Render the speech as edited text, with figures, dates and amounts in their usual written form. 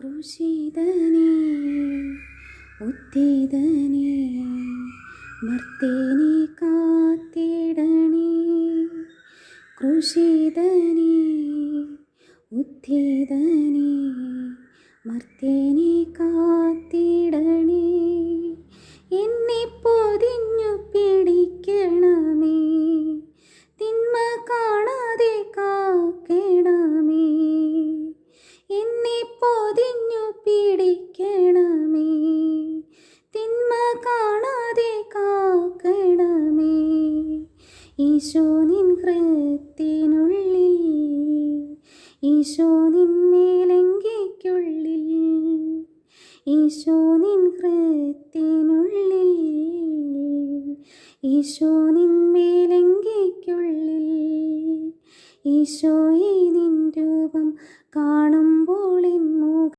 ക്രൂശിതനേ ഉദ്ധിതനേ മർത്യനെ കാത്തിടണേ. ക്രൂശിതനേ ഉദ്ധിതനേ മർത്യനെ കാത്തിടണേ. എന്നെ പൊതിഞ്ഞു പിടിക്കണമേ, തിന്മ കാണാതെ കാക്കണമേ. എന്നെ പൊതിഞ്ഞു പിടിക്കണമേ, തിന്മ കാണാതെ കാക്കണമേ. ഈശോ നിൻ ഹൃത്തിനുള്ളിൽ, ഈശോ നിന്മേലങ്കിക്കുള്ളിൽ, ഈശോ നിൻ ഹൃത്തിനുള്ളിൽ, ഈശോ നിന്മേലങ്കിക്കുള്ളിൽ. ഈശോയെ നിൻ രൂപം കാണുമ്പോൾ എൻ മുഖം